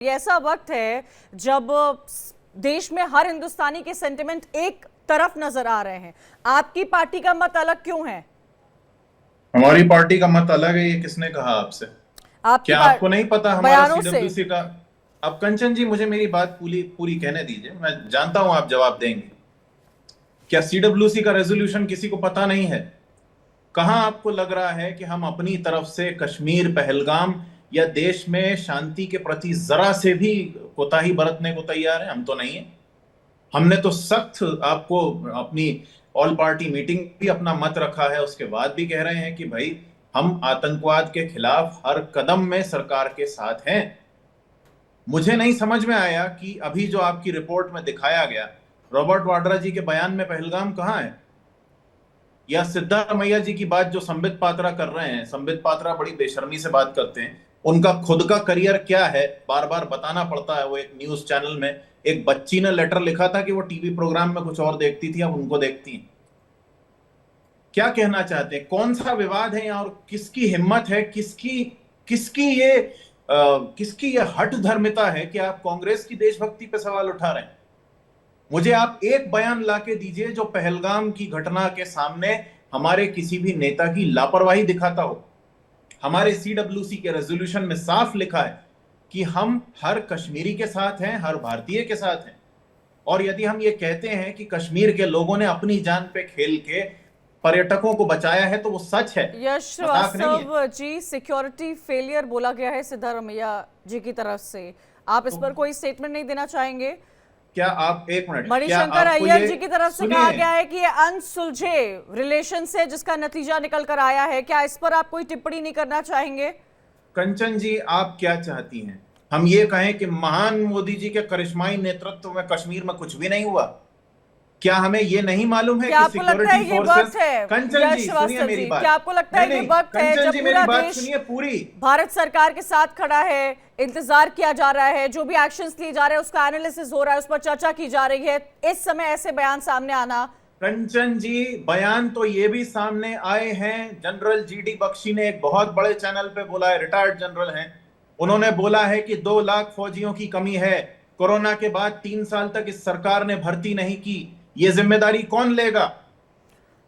ये ऐसा वक्त है जब देश में हर हिंदुस्तानी के सेंटिमेंट एक तरफ नजर आ रहे हैं। आपकी पार्टी का मत अलग क्यों है? हमारी पार्टी का मत अलग है, ये किसने कहा आपसे? आपकी क्या आपको नहीं पता हमारा बयानों से। सीडब्ल्यूसी का? अब कंचन जी, मुझे मेरी बात पूरी पूरी कहने दीजिए, मैं जानता हूं आप जवाब देंगे। क्या सीडब्ल्यूसी का रेजोल्यूशन किसी को पता नहीं है? कहां आपको लग रहा है कि हम अपनी तरफ से कश्मीर, पहलगाम या देश में शांति के प्रति जरा से भी कोताही बरतने को तैयार है? हम तो नहीं है। हमने तो सख्त आपको अपनी ऑल पार्टी मीटिंग भी अपना मत रखा है, उसके बाद भी कह रहे हैं कि भाई हम आतंकवाद के खिलाफ हर कदम में सरकार के साथ हैं। मुझे नहीं समझ में आया कि अभी जो आपकी रिपोर्ट में दिखाया गया, रॉबर्ट वाड्रा जी के बयान में पहलगाम कहां है? या सिद्धारमैया जी की बात जो संबित पात्रा कर रहे हैं, संबित पात्रा बड़ी बेशर्मी से बात करते हैं। उनका खुद का करियर क्या है बार बार बताना पड़ता है। वो एक न्यूज चैनल में एक बच्ची ने लेटर लिखा था कि वो टीवी प्रोग्राम में कुछ और देखती थी, अब उनको देखती हैं। क्या कहना चाहते हैं? कौन सा विवाद है यहाँ और किसकी हिम्मत है, किसकी किसकी ये किसकी ये हठ धर्मिता है कि आप कांग्रेस की देशभक्ति पे सवाल उठा रहे हैं? मुझे आप एक बयान लाके दीजिए जो पहलगाम की घटना के सामने हमारे किसी भी नेता की लापरवाही दिखाता हो। हमारे सीडब्ल्यूसी के रेजोल्यूशन में साफ लिखा है कि हम हर कश्मीरी के साथ हैं, हर भारतीय के साथ हैं। और यदि हम ये कहते हैं कि कश्मीर के लोगों ने अपनी जान पे खेल के पर्यटकों को बचाया है तो वो सच है, यश मजाक नहीं है। श्रीवास्तव जी, सिक्योरिटी फेलियर बोला गया है सिद्धारमैया जी की तरफ से। आप इस पर कोई स्टेटमेंट नहीं देना चाहेंगे? क्या आप, एक मिनट, क्या मणिशंकर आपको अय्यर ये जी की तरफ से सुनिए, कहा गया है कि ये अनसुलझे रिलेशन से जिसका नतीजा निकल कर आया है। क्या इस पर आप कोई टिप्पणी नहीं करना चाहेंगे? कंचन जी आप क्या चाहती हैं? हम ये कहें कि महान मोदी जी के करिश्माई नेतृत्व में कश्मीर में कुछ भी नहीं हुआ? क्या हमें ये नहीं मालूम है क्या कि आपको लगता है सिक्योरिटी ये वक्त फोर्सेस? है, कंचन यश जी सुनिए श्रीवास्तव मेरी जी, बात। क्या आपको लगता है ये वक्त है कंचन जब जी पूरा मेरी बात देश सुनिए पूरी। भारत सरकार के साथ खड़ा है, इंतजार किया जा रहा है, जो भी एक्शंस लिए जा रहे हैं उसका एनालिसिस हो रहा है, उस पर चर्चा की जा रही है, इस समय ऐसे बयान सामने आना? कंचन जी बयान तो ये भी सामने आए हैं। जनरल जीडी बख्शी ने एक बहुत बड़े चैनल पे बोला है, रिटायर्ड जनरल हैं, उन्होंने बोला है कि 2 लाख फौजियों की कमी है। कोरोना के बाद 3 साल तक इस सरकार ने भर्ती नहीं की, ये जिम्मेदारी कौन लेगा?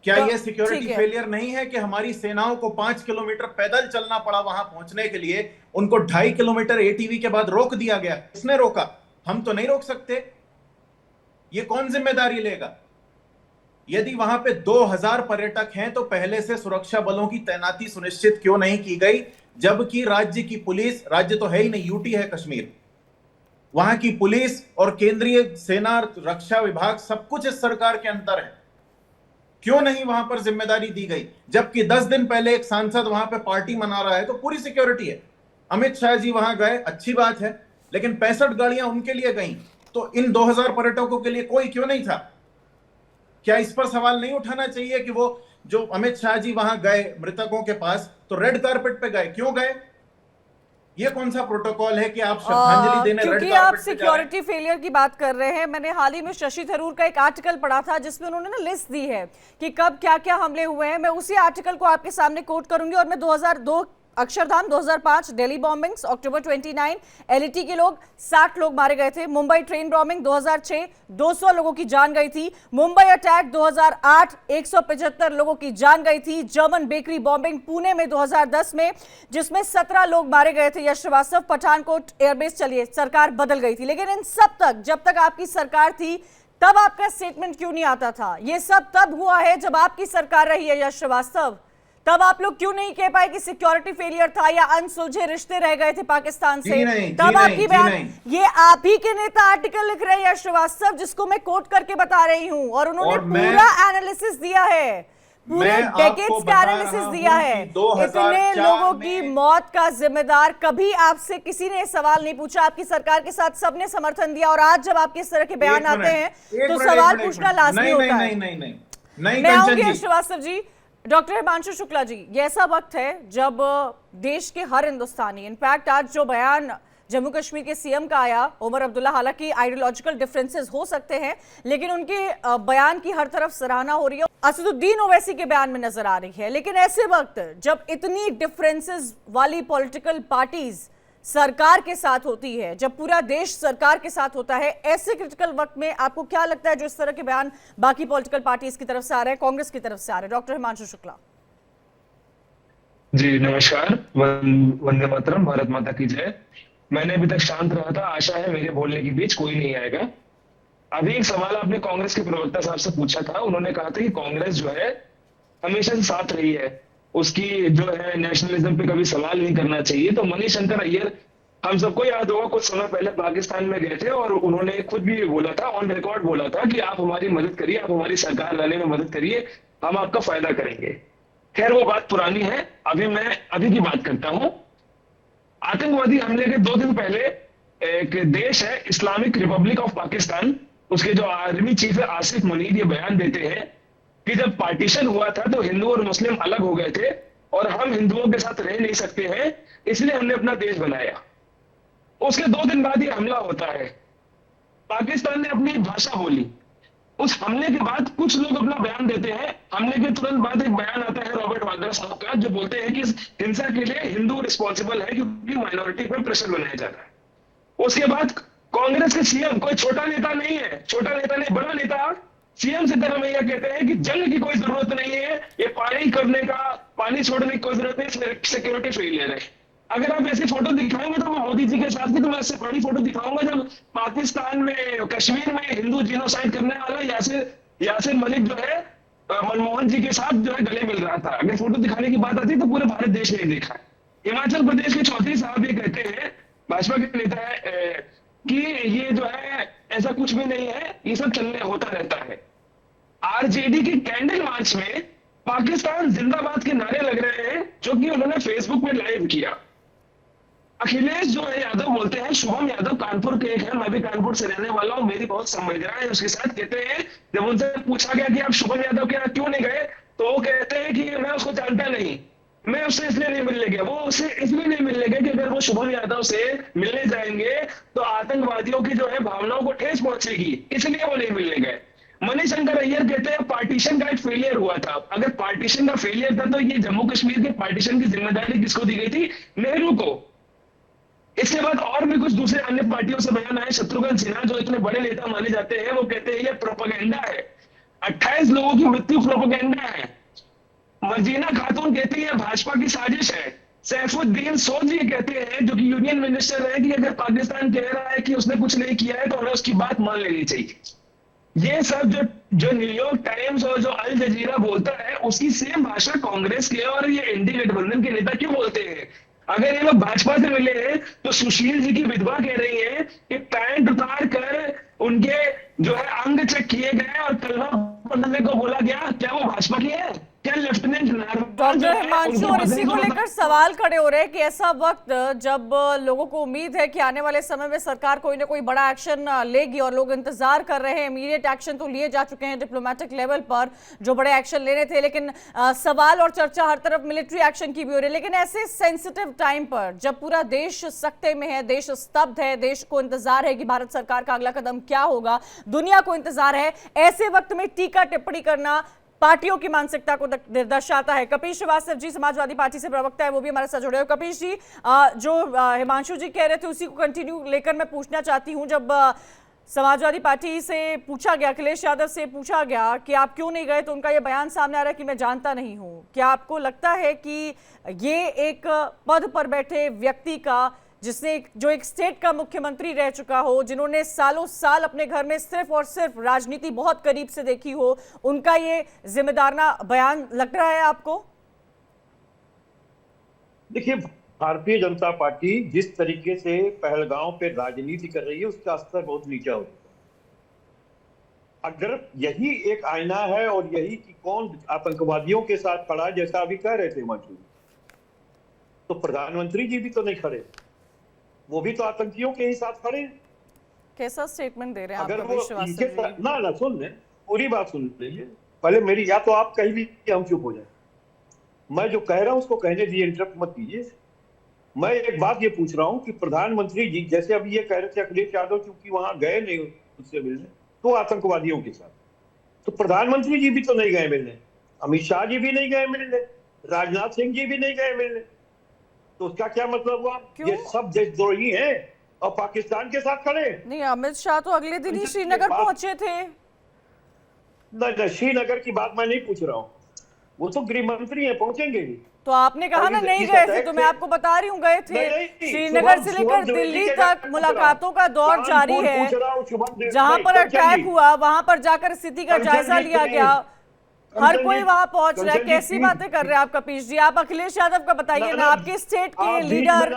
क्या तो ये ठीक सिक्योरिटी है, फेलियर नहीं है कि हमारी सेनाओं को 5 किलोमीटर पैदल चलना पड़ा वहां पहुंचने के लिए? उनको 2.5 किलोमीटर एटीवी के बाद रोक दिया गया। किसने रोका? हम तो नहीं रोक सकते। ये कौन जिम्मेदारी लेगा? यदि वहां पे 2000 पर्यटक हैं तो पहले से सुरक्षा बलों की तैनाती सुनिश्चित क्यों नहीं की गई? जबकि राज्य की पुलिस, राज्य तो है ही नहीं, यूटी है कश्मीर, वहां की पुलिस और केंद्रीय सेना, रक्षा विभाग सब कुछ इस सरकार के अंदर है। क्यों नहीं वहां पर जिम्मेदारी दी गई? जबकि 10 दिन पहले एक सांसद वहां पे पार्टी मना रहा है तो पूरी सिक्योरिटी है। अमित शाह जी वहां गए, अच्छी बात है, लेकिन 65 गाड़ियां उनके लिए गई, तो इन 2000 पर्यटकों के लिए कोई क्यों नहीं था? क्या इस पर सवाल नहीं उठाना चाहिए कि वो जो अमित शाह जी वहां गए मृतकों के पास तो रेड कारपेट पे गए, क्यों गए? ये कौन सा प्रोटोकॉल है कि आप श्रद्धांजलि देने रेड क्योंकि आप कारपेट पे जा रहे हैं? सिक्योरिटी फेलियर की बात कर रहे हैं, मैंने हाल ही में शशि थरूर का एक आर्टिकल पढ़ा था जिसमें उन्होंने ना लिस्ट दी है कि कब क्या क्या हमले हुए हैं। मैं उसी आर्टिकल को आपके सामने कोट करूंगी। और मैं 2002 अक्षरधाम, 2005 दिल्ली बॉम्बिंग्स, अक्टूबर 29 एलईटी के लोग 60 लोग मारे गए थे। मुंबई ट्रेन बॉम्बिंग 2006 200 लोगों की जान गई थी। मुंबई अटैक 2008 175 लोगों की जान गई थी। जर्मन बेकरी बॉम्बिंग पुणे में 2010 में, जिसमें 17 लोग मारे गए थे। यश श्रीवास्तव, पठानकोट एयरबेस, चलिए सरकार बदल गई थी, लेकिन इन सब तक जब तक आपकी सरकार थी तब आपका स्टेटमेंट क्यों नहीं आता था? ये सब तब हुआ है जब आपकी सरकार रही है यश श्रीवास्तव। तब आप लोग क्यों नहीं कह पाए कि सिक्योरिटी फेलियर था या अनसुलझे रिश्ते रह गए थे पाकिस्तान से? तब आपकी बयान, ये आप ही के नेता आर्टिकल लिख रहे हैं श्रीवास्तव, जिसको मैं कोट करके बता रही हूं, और उन्होंने पूरा एनालिसिस दिया है, पूरे डेकेड्स का एनालिसिस दिया है। इतने लोगों की मौत का जिम्मेदार कभी आपसे किसी ने सवाल नहीं पूछा। आपकी सरकार के साथ सबने समर्थन दिया, और आज जब आपके इस तरह के बयान आते हैं तो सवाल पूछना लाजमी होता है। मैं आऊंगी श्रीवास्तव जी। डॉक्टर हिमांशु शुक्ला जी, ये ऐसा वक्त है जब देश के हर हिंदुस्तानी, इनफैक्ट आज जो बयान जम्मू कश्मीर के सीएम का आया, उमर अब्दुल्ला, हालांकि आइडियोलॉजिकल डिफरेंसेस हो सकते हैं लेकिन उनके बयान की हर तरफ सराहना हो रही है, असदुद्दीन ओवैसी के बयान में नजर आ रही है। लेकिन ऐसे वक्त जब इतनी डिफरेंसेस वाली पॉलिटिकल पार्टीज सरकार के साथ होती है, जब पूरा देश सरकार के साथ होता है, ऐसे क्रिटिकल वक्त में आपको क्या लगता है जो इस तरह के बयान बाकी पॉलिटिकल पार्टीज की तरफ से आ रहे हैं, कांग्रेस की तरफ से आ रहे हैं? डॉक्टर हिमांशु शुक्ला जी नमस्कार। वंदे मातरम, भारत माता की जय। मैंने अभी तक शांत रहा था, आशा है मेरे बोलने के बीच कोई नहीं आएगा। अभी एक सवाल आपने कांग्रेस के प्रवक्ता साहब से पूछा था, उन्होंने कहा था कि कांग्रेस जो है हमेशा से साथ रही है, उसकी जो है नेशनलिज्म पे कभी सवाल नहीं करना चाहिए। तो मणिशंकर अय्यर, हम सबको याद होगा, कुछ समय पहले पाकिस्तान में गए थे और उन्होंने खुद भी बोला था, ऑन रिकॉर्ड बोला था कि आप हमारी मदद करिए, आप हमारी सरकार लाने में मदद करिए, हम आपका फायदा करेंगे। खैर वो बात पुरानी है, मैं अभी की बात करता हूं। आतंकवादी हमले के 2 दिन पहले एक देश है इस्लामिक रिपब्लिक ऑफ पाकिस्तान, उसके जो आर्मी चीफ है आसिफ मुनीर, ये बयान देते हैं कि जब पार्टीशन हुआ था तो हिंदू और मुस्लिम अलग हो गए थे और हम हिंदुओं के साथ रह नहीं सकते हैं, इसलिए हमने अपना देश बनाया। उसके 2 दिन बाद ये हमला होता है, पाकिस्तान ने अपनी भाषा बोली। उस हमले के बाद कुछ लोग अपना बयान देते हैं, हमले के तुरंत बाद एक बयान आता है रॉबर्ट वाड्रा साहब का, जो बोलते हैं कि इस हिंसा के लिए हिंदू रिस्पॉन्सिबल है क्योंकि माइनॉरिटी पर प्रेशर बनाया जा रहा है। उसके बाद कांग्रेस के सीएम, कोई छोटा नेता नहीं है, छोटा नेता नहीं, बड़ा नेता, सीएम सिद्धरामैया कहते हैं कि जंग की कोई जरूरत नहीं है, ये पानी करने का, पानी छोड़ने की कोई जरूरत नहीं, सिक्योरिटी फेलियर है। अगर आप ऐसी फोटो दिखाएंगे तो मैं मोदी जी के साथ की तो मैं इससे बड़ी फोटो दिखाऊंगा जब पाकिस्तान में, कश्मीर में हिंदू जीनोसाइड करने वाला यासिर मलिक जो है मनमोहन जी के साथ जो है गले मिल रहा था। अगर फोटो दिखाने की बात आती तो पूरे भारत देश ने देखा है। हिमाचल प्रदेश के चौधरी साहब ये कहते हैं, भाजपा के नेता है, कि ये जो है ऐसा कुछ भी नहीं है, ये सब चलने होता रहता है। आरजेडी के कैंडल मार्च में पाकिस्तान जिंदाबाद के नारे लग रहे हैं, जो कि उन्होंने फेसबुक में लाइव किया। अखिलेश जो है यादव बोलते हैं, शुभम यादव कानपुर के एक है, मैं भी कानपुर से रहने वाला हूं, मेरी बहुत संवेदना है उसके साथ। कहते हैं जब उनसे पूछा गया कि आप शुभम यादव के यहाँ क्यों नहीं गए, तो वो कहते हैं कि मैं उसको जानता नहीं, मैं उससे इसलिए नहीं मिलने गया। वो उससे इसलिए नहीं मिलने गया कि अगर वो शुभम यादव से मिलने जाएंगे तो आतंकवादियों की जो है भावनाओं को ठेस पहुंचेगी, इसलिए वो नहीं मिलने गए। मणिशंकर अय्यर कहते हैं पार्टीशन का एक फेलियर हुआ था। अगर पार्टीशन का फेलियर था तो ये जम्मू कश्मीर के पार्टीशन की जिम्मेदारी किसको दी गई थी? नेहरू को। इसके बाद और भी कुछ दूसरे अन्य पार्टियों से बयान आए। शत्रुघ्न सिन्हा जो इतने बड़े नेता माने जाते हैं, वो कहते हैं ये प्रोपेगेंडा है, 28 लोगों की मृत्यु प्रोपेगेंडा है। मर्जीना खातून कहती है भाजपा की साजिश है। सैफुद्दीन सोज ये कहते हैं, जो कि यूनियन मिनिस्टर है, कि अगर पाकिस्तान कह रहा है कि उसने कुछ नहीं किया है तो हमें उसकी बात मान लेनी चाहिए। ये सब जो न्यूयॉर्क टाइम्स और जो अल जजीरा बोलता है, उसकी सेम भाषा कांग्रेस के और ये इंडी गठबंधन के नेता क्यों बोलते हैं? अगर ये लोग भाजपा से मिले हैं तो सुशील जी की विधवा कह रही है कि पैंट उतार कर उनके जो है अंग चेक किए गए और कलमा पढ़ने को बोला गया। क्या वो भाजपा की है? क्या लेफ्टिनेंट डॉक्टर हिमांशु, और इसी को लेकर सवाल खड़े हो रहे हैं कि ऐसा वक्त जब लोगों को उम्मीद है कि आने वाले समय में सरकार कोई ना कोई बड़ा एक्शन लेगी और लोग इंतजार कर रहे हैं, इमीडिएट एक्शन तो लिए जा चुके हैं डिप्लोमेटिक लेवल पर जो बड़े एक्शन लेने थे, लेकिन सवाल और चर्चा हर तरफ मिलिट्री एक्शन की भी हो रही है। लेकिन ऐसे सेंसिटिव टाइम पर जब पूरा देश सख्ते में है, देश स्तब्ध है, देश को इंतजार है कि भारत सरकार का अगला कदम क्या होगा, दुनिया को इंतजार है, ऐसे वक्त में टीका टिप्पणी करना पार्टियों की मानसिकता को दर्शाता है। कपिल श्रीवास्तव जी समाजवादी पार्टी से प्रवक्ता है, वो भी हमारे साथ जुड़े हो। कपिल जी, जो हिमांशु जी कह रहे थे उसी को कंटिन्यू लेकर मैं पूछना चाहती हूं। जब समाजवादी पार्टी से पूछा गया, अखिलेश यादव से पूछा गया कि आप क्यों नहीं गए, तो उनका ये बयान सामने आ रहा है कि मैं जानता नहीं हूं। क्या आपको लगता है कि ये एक पद पर बैठे व्यक्ति का, जिसने जो एक स्टेट का मुख्यमंत्री रह चुका हो, जिन्होंने सालों साल अपने घर में सिर्फ और सिर्फ राजनीति बहुत करीब से देखी हो, उनका ये जिम्मेदारना बयान लग रहा है आपको? देखिए, भारतीय जनता पार्टी जिस तरीके से पहलगांव पे राजनीति कर रही है, उसका स्तर बहुत नीचा हो चुका है। अगर यही एक आईना है और यही कि कौन आतंकवादियों के साथ खड़ा है, जैसा अभी कह रहे थे मंत्री, तो प्रधानमंत्री जी भी तो नहीं खड़े, वो भी तो आतंकियों के ही साथ खड़े हैं। कैसा स्टेटमेंट दे रहे हैं अगर आप? वो इनके ना सुन ले, पूरी बात सुन लीजिए पहले मेरी, या तो आप कहीं भी हम चुप हो जाए। मैं जो कह रहा हूं उसको कहने दीजिए, इंटरप्ट मत कीजिए। मैं एक बात ये पूछ रहा हूं कि प्रधानमंत्री जी जैसे अभी ये कह रहे थे अखिलेश यादव क्योंकि वहां गए नहीं उससे मिलने, तो आतंकवादियों के साथ, तो प्रधानमंत्री जी भी तो नहीं गए मिलने, अमित शाह जी भी नहीं गए मिलने, राजनाथ सिंह जी भी नहीं गए मिलने, तो उसका क्या मतलब हुआ? क्यों? ये सब देशद्रोही हैं और पाकिस्तान के साथ खड़े। नहीं, अमित शाह तो अगले दिन ही श्रीनगर पहुंचे थे। नहीं, श्रीनगर की बात मैं नहीं पूछ रहा हूँ, वो तो गृह मंत्री है, पहुंचेंगे ही। तो आपने कहा ना नहीं गए थे, तो मैं आपको बता रही हूँ गए थे। श्रीनगर से लेकर दिल्ली तक मुलाकातों का दौर जारी है। जहां पर अटैक हुआ वहां पर जाकर स्थिति का जायजा लिया गया, हर कोई वहां पहुंच रहा है। कैसी बातें कर रहे हैं आप कपिश जी? आप अखिलेश यादव का बताइए ना, आपके स्टेट के लीडर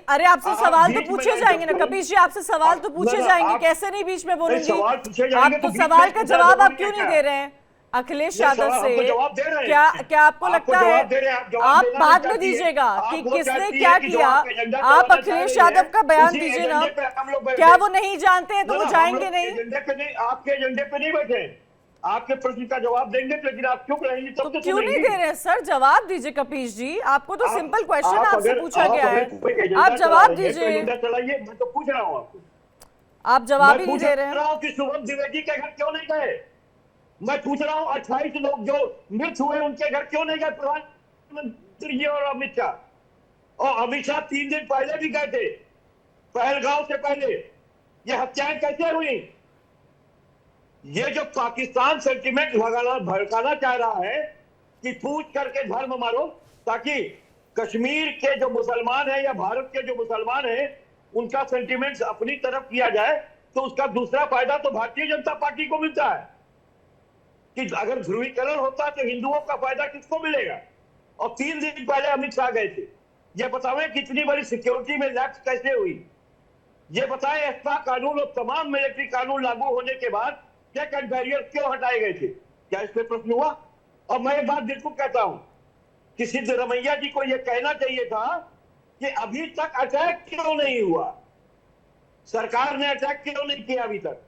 अरे आपसे सवाल तो पूछे जाएंगे ना कपिश जी, आपसे सवाल तो पूछे जाएंगे, कैसे नहीं बीच में बोलूंगी? आप तो सवाल का जवाब आप क्यों नहीं दे रहे हैं अखिलेश यादव से? क्या आपको लगता है आप बाद में दीजिएगा कि किसने क्या किया? आप अखिलेश यादव का बयान दीजिए ना। क्या वो नहीं जानते हैं तो वो जाएंगे नहीं? आपके एजेंडे पे नहीं बैठे, आपके प्रश्न का जवाब देंगे, लेकिन आप चुप रहेंगे तब तो क्यों नहीं दे रहे हैं सर? जवाब दीजिए कपिश जी, आपको तो सिंपल क्वेश्चन आपसे पूछा गया है, आप जवाब दीजिए। चलाइए, मैं तो पूछ रहा हूँ आपको, आप जवाब ही नहीं दे रहे हैं। कि शुभम द्विवेदी के घर क्यों नहीं गए? मैं पूछ रहा हूँ 28 लोग जो मृत हुए उनके घर क्यों नहीं गए प्रधानमंत्री जी और अमित शाह? और अमित शाह 3 दिन पहले भी गए थे, पहलगांव से पहले। ये हत्याएं कैसे हुई? ये जो पाकिस्तान सेंटिमेंट लगाना भड़काना चाह रहा है कि पूछ करके धर्म मारो, ताकि कश्मीर के जो मुसलमान हैं या भारत के जो मुसलमान हैं उनका सेंटिमेंट अपनी तरफ किया जाए, तो उसका दूसरा फायदा तो भारतीय जनता पार्टी को मिलता है कि अगर ध्रुवीकरण होता तो हिंदुओं का फायदा किसको मिलेगा? और 3 दिन पहले अमित शाह गए थे। ये बताएं कितनी बड़ी सिक्योरिटी में लैप्स कैसे हुई? ये बताएं एस्पा कानून और तमाम मिलिट्री कानून लागू होने के बाद चेक एंड बैरियर क्यों हटाए गए थे? क्या इस पे प्रश्न हुआ? और मैं एक बात बिल्कुल कहता हूं कि सिद्धरमैया जी को यह कहना चाहिए था कि अभी तक अटैक क्यों नहीं हुआ, सरकार ने अटैक क्यों नहीं किया अभी तक?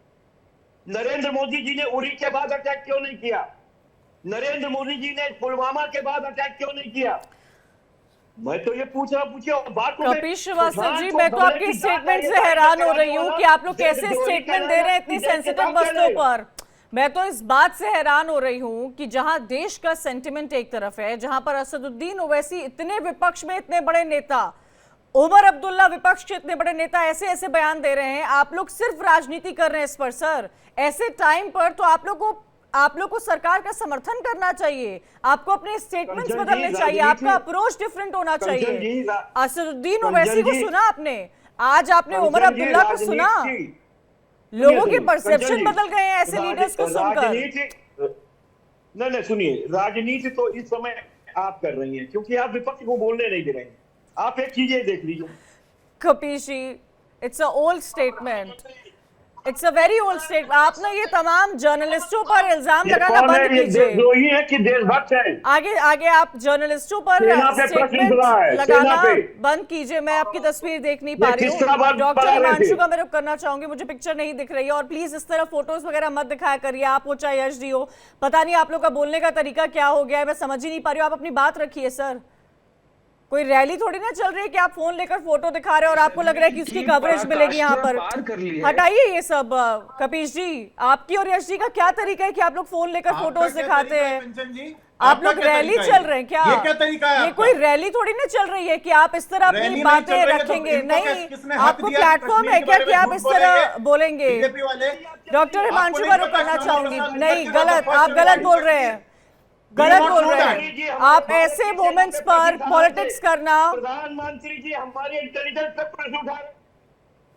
नरेंद्र मोदी जी ने उरी के बाद अटैक क्यों नहीं किया? नरेंद्र मोदी जी ने पुलवामा के बाद अटैक क्यों नहीं किया? मैं तो ये पूछ रहा, पूछिए बात को। कपिश श्रीवास्तव जी, मैं तो आपके स्टेटमेंट से हैरान हो रही हूँ कि आप लोग कैसे स्टेटमेंट दे रहे हैं इतनी सेंसिटिव मसलों पर। मैं तो इस बात से हैरान हो रही हूँ कि जहां देश का सेंटिमेंट एक तरफ है, जहां पर असदुद्दीन ओवैसी इतने विपक्ष में इतने बड़े नेता, उमर अब्दुल्ला विपक्ष के इतने बड़े नेता ऐसे ऐसे बयान दे रहे हैं, आप लोग सिर्फ राजनीति कर रहे हैं इस पर। सर ऐसे टाइम पर तो आप लोग को सरकार का समर्थन करना चाहिए, आपको अपने स्टेटमेंट्स बदलने चाहिए, आपका अप्रोच डिफरेंट होना चाहिए। असदुद्दीन ओवैसी को सुना आपने, आज आपने उमर अब्दुल्ला को सुना, लोगों के परसेप्शन बदल गए हैं ऐसे लीडर्स को सुनकर। नहीं, सुनिए, राजनीति तो इस समय आप कर रही हैं क्योंकि आप विपक्ष को बोलने नहीं दे रहे हैं। आप एक चीज देख लीजिए Kapish ji, it's a old statement, it's a very old statement. आप ना ये तमाम जर्नलिस्टों पर इल्जाम लगाना बंद कीजिए। है कि देशभक्त है। आगे आप जर्नलिस्टों पर स्टेटमेंट लगाना बंद कीजिए। मैं आपकी तस्वीर देख नहीं पा रही हूँ। डॉक्टर हिमांशु का मैं रुख करना चाहूंगी, मुझे पिक्चर नहीं दिख रही है, और प्लीज इस तरह फोटोज वगैरह मत दिखाया करिए, आप हो चाहे एचडी हो। पता नहीं आप लोग का बोलने का तरीका क्या हो गया है, मैं समझ ही नहीं पा रही हूँ। आप अपनी बात रखिए सर, कोई रैली थोड़ी ना चल रही है कि आप फोन लेकर फोटो दिखा रहे हो और आपको लग रहा है कि उसकी कवरेज मिलेगी यहाँ पर। हटाइए ये सब। कपिश जी, आपकी और यश जी का क्या तरीका है कि आप लोग फोन लेकर फोटोज दिखाते हैं? आप लोग रैली चल रहे हैं क्या? ये क्या तरीका है? ये कोई रैली थोड़ी ना चल रही है कि आप इस तरह अपनी बातें रखेंगे। नहीं, आपको प्लेटफॉर्म है क्या कि आप इस तरह बोलेंगे? डॉक्टर हिमांशु का रुख करना चाहूंगी। नहीं, गलत, आप गलत बोल रहे हैं, गलत बोल रहे हैं आप। ऐसे मोमेंट्स पर पॉलिटिक्स करना। प्रधानमंत्री जी हमारे इंटेलिजेंस पे प्रश्न उठा रहे।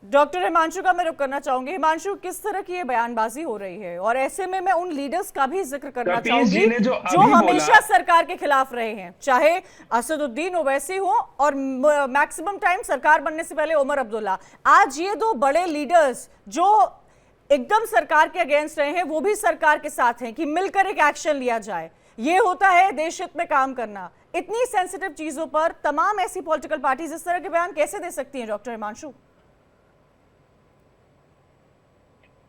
डॉक्टर हिमांशु का मैं रुख करना चाहूंगी। हिमांशु, किस तरह की ये बयानबाजी हो रही है? और ऐसे में मैं उन लीडर्स का भी जिक्र करना चाहूंगी जो हमेशा सरकार के खिलाफ रहे हैं, चाहे असदुद्दीन ओवैसी हो और मैक्सिमम टाइम सरकार बनने से पहले उमर अब्दुल्ला। आज ये 2 बड़े लीडर्स जो एकदम सरकार के अगेंस्ट रहे हैं, वो भी सरकार के साथ हैं कि मिलकर एक एक्शन लिया जाए। ये होता है देश हित में काम करना। इतनी सेंसिटिव चीजों पर तमाम ऐसी पॉलिटिकल पार्टीज इस तरह के बयान कैसे दे सकती हैं डॉक्टर हिमांशु?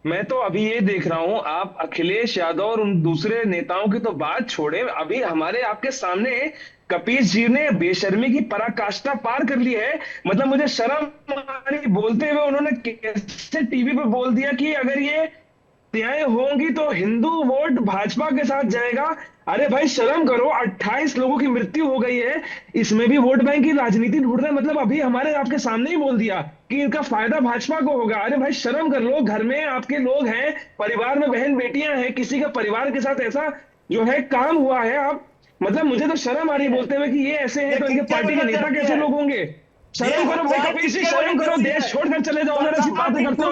मैं तो अभी ये देख रहा हूं, आप अखिलेश यादव और उन दूसरे नेताओं की तो बात छोड़े, अभी हमारे आपके सामने कपिश जी ने बेशर्मी की पराकाष्ठा पार कर ली है। मतलब मुझे शर्म आ रही बोलते हुए, उन्होंने कैसे टीवी पे बोल दिया कि अगर ये हत्याएं होंगी तो हिंदू वोट भाजपा के साथ जाएगा। अरे भाई शर्म करो, 28 लोगों की मृत्यु हो गई है, इसमें भी वोट बैंक की राजनीति ढूंढ रहे हैं। मतलब अभी हमारे आपके सामने ही बोल दिया कि इनका फायदा भाजपा को होगा। अरे भाई शर्म कर लो, घर में आपके लोग हैं, परिवार में बहन बेटियां हैं, किसी का परिवार के साथ ऐसा जो है काम हुआ है। आप मतलब मुझे तो शर्म आ रही है बोलते हुए कि ये ऐसे हैं, तो इनके पार्टी के नेता कैसे लोग होंगे। शर्म करो भाई कपिल जी, शर्म करो, देश छोड़कर चले जाओ अगर ऐसी बातें करते हो।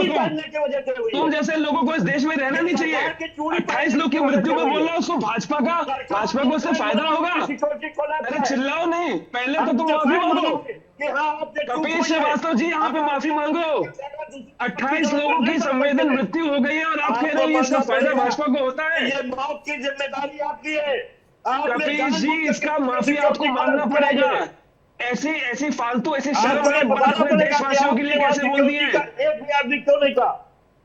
तुम जैसे लोगों को इस देश में रहना नहीं चाहिए। 28 लोग की मृत्यु को बोल रहा है, उसको भाजपा को उससे फायदा होगा। अरे चिल्लाओ नहीं, पहले तो तुम माफी मांगो। कपिल श्रीवास्तव जी यहाँ पे माफी मांगो। 28 लोगों की संवेदन मृत्यु हो गई है और आप कह रहे हो इसका फायदा भाजपा को होता है। ये मौत की जिम्मेदारी आपकी है। कपिल जी इसका माफी आपको मांगना पड़ेगा। ऐसी फालतू ऐसी शर्म बात में देशवासियों के लिए कैसे बोल दिए। एक भी आदमी क्यों नहीं था,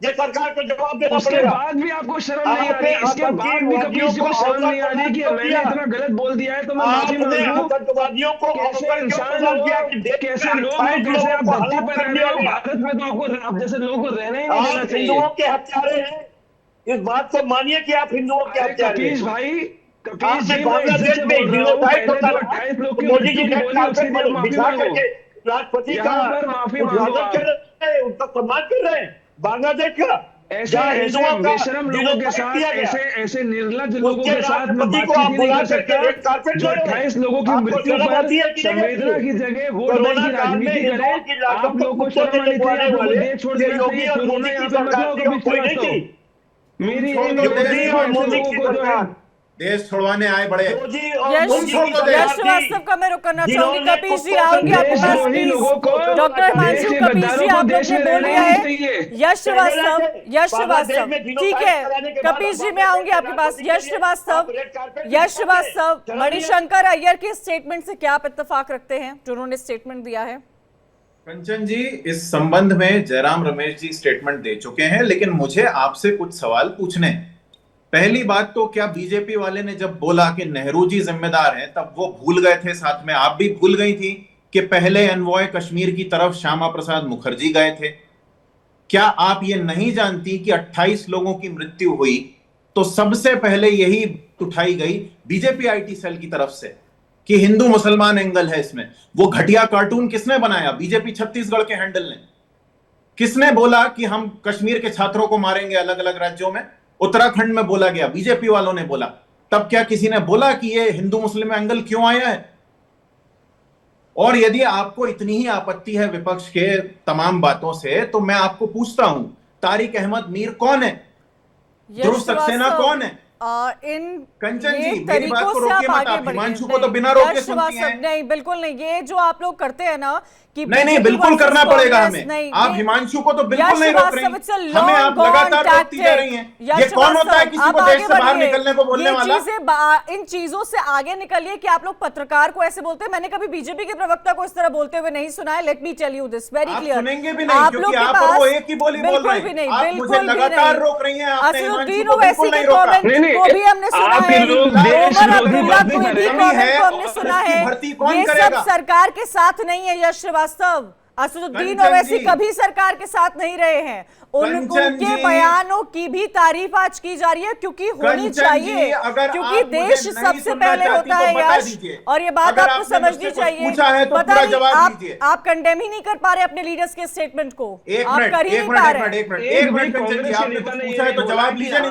ये सरकार को जवाब देना उसके पड़ेगा। बाद भी आपको शर्म नहीं आ रही, इसके बाद भी कपिल जी को शर्म नहीं आ रही कि मैंने इतना गलत बोल दिया है तो मैं माफी मांगू। आतंकवादियों को कैसे इंसान हो, कैसे लोग हो, कैसे आप धरती पर रह रहे हो। भारत में तो आपको आप जैसे लोगों को रहना ही नहीं देना चाहिए। हिंदुओं के हत्यारे हैं, इस बात को मानिए कि आप हिंदुओं के हत्यारे हैं। कपीश भाई, कपिल आपने जी बांग्लादेश में जीनोसाइड होता है, 28 लोग की मोदी जी मृत्यु ने की बोली, उसके लिए माफी बिठा मांगो। करके राष्ट्रपति का यहाँ पर माफी मांगो उद्घाटन आप। कर रहे हैं, उनका सम्मान कर रहे हैं बांग्लादेश का। ऐसे बेशरम लोगों के साथ, ऐसे निर्लज्ज लोगों के साथ मैं बातचीत ही नहीं कर सकता जो 28 लोगों की मृत्यु पर संवेदना की जगह वोट बैंक की राजनीति करे। आप लोगों को शर्म आनी चाहिए, आप लोगों को देश छोड़ देना चाहिए। कोरोना यहाँ पे मतलब कभी श्रीवास्तव मेरी योगी और मोदी की सरकार देश छोड़वाने आए बड़े। यश श्रीवास्तव का मैं रुक करना चाहूंगी। कपिल जी आऊंगी आपके पास प्लीज। डॉक्टर हिमांशु, कपिल जी आप लोग ने बोल दिया है। यश श्रीवास्तव ठीक है। कपिल जी मैं आऊंगी आपके पास। यश श्रीवास्तव मणिशंकर अय्यर के स्टेटमेंट से क्या आप इत्तेफाक रखते हैं जो उन्होंने स्टेटमेंट दिया है? कंचन जी इस संबंध में जयराम रमेश जी स्टेटमेंट दे चुके हैं, लेकिन मुझे आपसे कुछ सवाल पूछने हैं। पहली बात तो क्या बीजेपी वाले ने जब बोला कि नेहरू जी जिम्मेदार हैं तब वो भूल गए थे, साथ में आप भी भूल गई थी कि पहले एनवॉय कश्मीर की तरफ श्यामा प्रसाद मुखर्जी गए थे? क्या आप ये नहीं जानती कि 28 लोगों की मृत्यु हुई तो सबसे पहले यही उठाई गई बीजेपी आईटी सेल की तरफ से कि हिंदू मुसलमान एंगल है इसमें? वो घटिया कार्टून किसने बनाया? बीजेपी छत्तीसगढ़ के हैंडल ने। किसने बोला कि हम कश्मीर के छात्रों को मारेंगे अलग अलग राज्यों में? उत्तराखंड में बोला गया, बीजेपी वालों ने बोला। तब क्या किसी ने बोला कि ये हिंदू मुस्लिम एंगल क्यों आया है? और यदि आपको इतनी ही आपत्ति है विपक्ष के तमाम बातों से, तो मैं आपको पूछता हूं, तारिक अहमद मीर कौन है? ध्रुव सक्सेना कौन है? इन कंचन ये जी मेरी बात को रोकिए मत, आप हिमांशु को तो बिना बढ़िए। रोके सुनती हैं। नहीं बिल्कुल नहीं, ये जो आप लोग करते हैं ना कि नहीं बिल्कुल करना पड़ेगा हमें। आप हिमांशु को तो बिल्कुल नहीं रोक रही, हमें आप लगातार रोकती जा रही हैं। ये कौन होता है किसी को देश से बाहर निकलने को बोलने वाला? इन चीजों से आगे निकलिए कि आप लोग पत्रकार को ऐसे बोलते हैं। मैंने कभी बीजेपी के प्रवक्ता को इस तरह बोलते हुए नहीं सुना है। Let me tell you this very clear. सुनेंगे भी नहीं क्योंकि आप और वो एक ही बोली बोल रहे हैं। आप मुझे लगातार रोक रही हैं, आपने हिमांशु को बिल्कुल नहीं रोका। को भी हमने सुना है, ओमर अब्दुल्ला को भी कमेंट को हमने सुना है। ये सब सरकार के साथ नहीं है। यश श्रीवास्तव, असदुद्दीन ओवैसी कभी सरकार के साथ नहीं रहे हैं। उनके बयानों की भी तारीफ आज की जा रही है क्योंकि होनी चाहिए, क्योंकि देश सबसे पहले होता है यश, और ये बात आपको समझनी चाहिए। पता नहीं आप कंडेम ही नहीं कर पा रहे अपने लीडर्स के स्टेटमेंट को, आप कर ही नहीं पा रहे।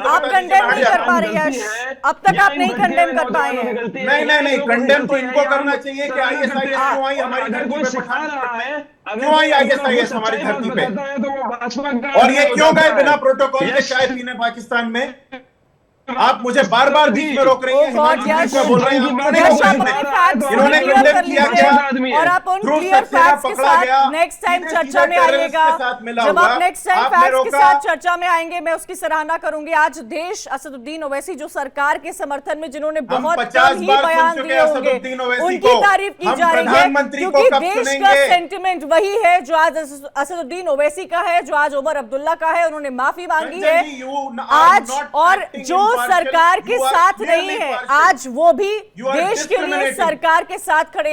आप कंडेम नहीं कर पा रहे यश, अब तक आप नहीं कंडेम कर पाए हैं। नहीं कंडेम तो इनको करना चाहिए कि आईएसआईएस क्यों आई हमारी धरती पे, सिखा रहा है क्यों आई आईएसआईएस हमारी धरती पे, और ये क्यों गए बिना प्रोटोकॉल के चाय पीने पाकिस्तान में? आप मुझे बार बार बीच में रोक रही हैं। बोल रहे हैं इन्होंने कंडेम किया क्या? और आप उन क्लियर फैक्ट्स के साथ नेक्स्ट टाइम चर्चा में आइएगा। जब आप नेक्स्ट टाइम फैक्ट्स के साथ चर्चा में आएंगे मैं उसकी सराहना करूंगी। आज देश असदुद्दीन ओवैसी जो सरकार के समर्थन में जिन्होंने बहुत कम ही बयान दिए होंगे, उनकी तारीफ की जा रही है क्योंकि देश का सेंटिमेंट वही है जो आज असदुद्दीन ओवैसी का है, जो आज उमर अब्दुल्ला का है। उन्होंने माफी मांगी है आज, और जो सरकार के साथ नहीं है आज वो भी देश के लिए सरकार के साथ खड़े हैं।